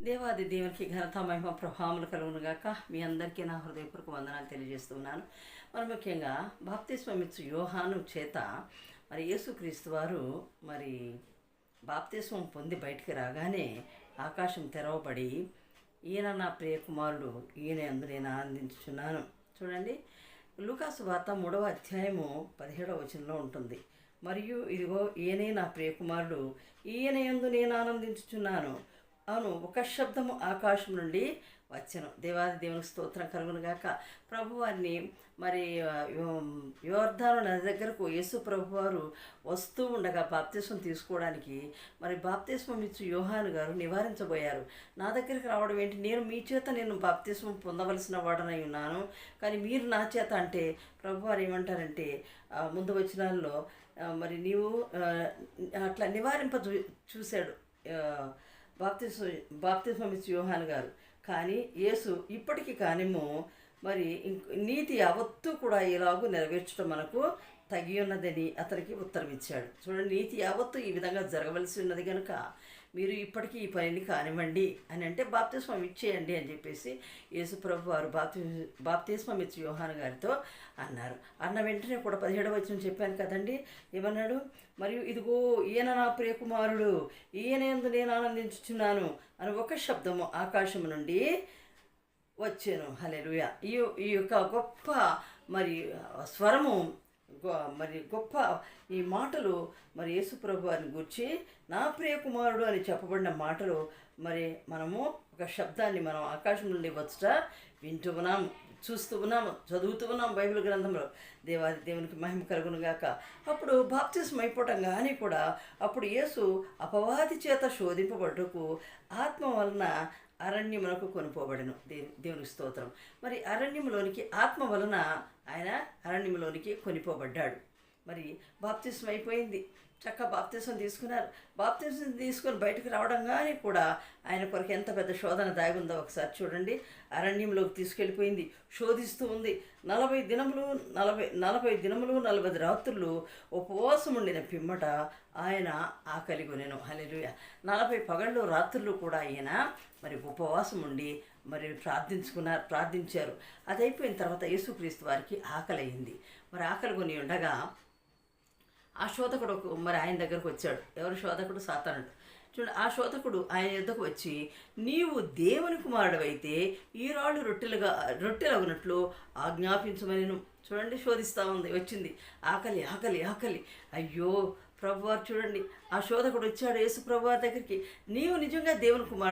దేవాది దేవునికి ఘనత మహిమ ప్రభావములు కలుగునుగాక. మీ అందరికీ నా హృదయపూర్వక వందనాలు తెలియజేస్తున్నాను. మరి ముఖ్యంగా బాప్తిస్మమిచ్చు యోహాను చేత మరి యేసుక్రీస్తు వారు మరి బాప్తిస్మం పొంది బయటికి రాగానే ఆకాశం తెరవబడి, ఈయన నా ప్రియ కుమారుడు, ఈయన యందు నేను ఆనందించుచున్నాను. చూడండి, లూకాసు వార్త 3వ అధ్యాయము 17వ వచనంలో ఉంటుంది. మరియు ఇదిగో ఈయనే నా ప్రియ కుమారుడు, ఈయన యందు నేను ఆనందించుచున్నాను. అవును, ఒక శబ్దము ఆకాశం నుండి వచ్చెను. దేవాది దేవునికి స్తోత్రం కలుగునుగాక. ప్రభువారిని మరి యోర్దాను నది దగ్గరకు యేసు ప్రభువారు వస్తూ ఉండగా బాప్తిస్మం తీసుకోవడానికి మరి బాప్తిస్మం ఇచ్చు యోహాను గారు నివారించబోయారు. నా దగ్గరికి రావడం ఏంటి, నేను బాప్తిస్మం పొందవలసిన వాడనై ఉన్నాను, కానీ మీరు నా చేత అంటే ప్రభువారు ఏమంటారంటే ముందు వచనాల్లో మరి నీవు అట్లా చూశాడు బాప్తిస్మం ఇచ్చు యోహాను గారు. కానీ యేసు ఇప్పటికీ కానిమో మరి నీతి యావత్తూ కూడా ఇలాగూ నెరవేర్చడం మనకు తగి ఉన్నదని అతనికి ఉత్తరం ఇచ్చాడు. చూడండి, నీతి యావత్తు ఈ విధంగా జరగవలసి ఉన్నది కనుక మీరు ఇప్పటికీ ఈ పనిని కానివ్వండి అని అంటే బాప్తిస్మం ఇచ్చేయండి అని చెప్పేసి యేసు ప్రభు వారు బాప్తిస్మం ఇచ్చి యోహాను గారితో అన్నారు. అన్న వెంటనే కూడా 17వ వచనం చెప్పాను కదండి, ఏమన్నాడు, మరియు ఇదిగో ఈయన నా ప్రియ కుమారుడు, ఈయన యందు నేను ఆనందించుచున్నాను అని ఒక శబ్దము ఆకాశము నుండి వచ్చాను. హల్లెలూయా. ఈ యొక్క గొప్ప మరి స్వరము మరి గొప్ప ఈ మాటలు మరి యేసుప్రభు వారిని గురించి నా ప్రియ కుమారుడు అని చెప్పబడిన మాటలు మరి మనము ఒక శబ్దాన్ని మనం ఆకాశం నుండి వచ్చట వింటూ ఉన్నాము, చూస్తూ ఉన్నాము, చదువుతూ ఉన్నాం బైబిల్ గ్రంథంలో. దేవాది దేవునికి మహిమ కలుగునుగాక. అప్పుడు బాప్తిస్మం అయిపోవటంగానే కూడా అప్పుడు యేసు అపవాది చేత శోధింపబడ్డకు ఆత్మ వలన అరణ్యమునకు కొనుపోబడెను. దేవునికి స్తోత్రం. మరి అరణ్యములోనికి ఆత్మ వలన ఆయన అరణ్యములోనికి కొనిపోబడ్డాడు. మరి బాప్తిస్మం అయిపోయింది, చక్కగా బాప్తిస్మం తీసుకున్నారు. బాప్తిస్మం తీసుకొని బయటకు రావడంగానే కూడా ఆయన కొరకు ఎంత పెద్ద శోధన దాగి ఉందో ఒకసారి చూడండి. అరణ్యంలోకి తీసుకెళ్ళిపోయింది, శోధిస్తూ ఉంది. 40 దినములు 40 రాత్రులు ఉపవాసం ఉండిన పిమ్మట ఆయన ఆకలి కొనెను. హల్లెలూయా. 40 పగళ్ళు రాత్రులు కూడా ఆయన మరి ఉపవాసం ఉండి మరి ప్రార్థించారు. అది అయిపోయిన తర్వాత యేసుక్రీస్తు వారికి ఆకలి అయింది. మరి ఆకలి కొని ఉండగా ఆ శోధకుడు మరి ఆయన దగ్గరకు వచ్చాడు. ఎవరు శోధకుడు? సాతానుడు. చూడండి, ఆ శోధకుడు ఆయన యొద్దకు వచ్చి, నీవు దేవుని కుమారుడవైతే ఈ రాళ్ళు రొట్టెలగునట్లు ఆజ్ఞాపించమని చూడండి శోధిస్తూ ఉంది. వచ్చింది ఆకలి ఆకలి ఆకలి. అయ్యో ప్రభువారు చూడండి, ఆ శోధకుడు వచ్చాడు యేసు ప్రభువారి దగ్గరికి, నీవు నిజంగా దేవుని కుమారుడు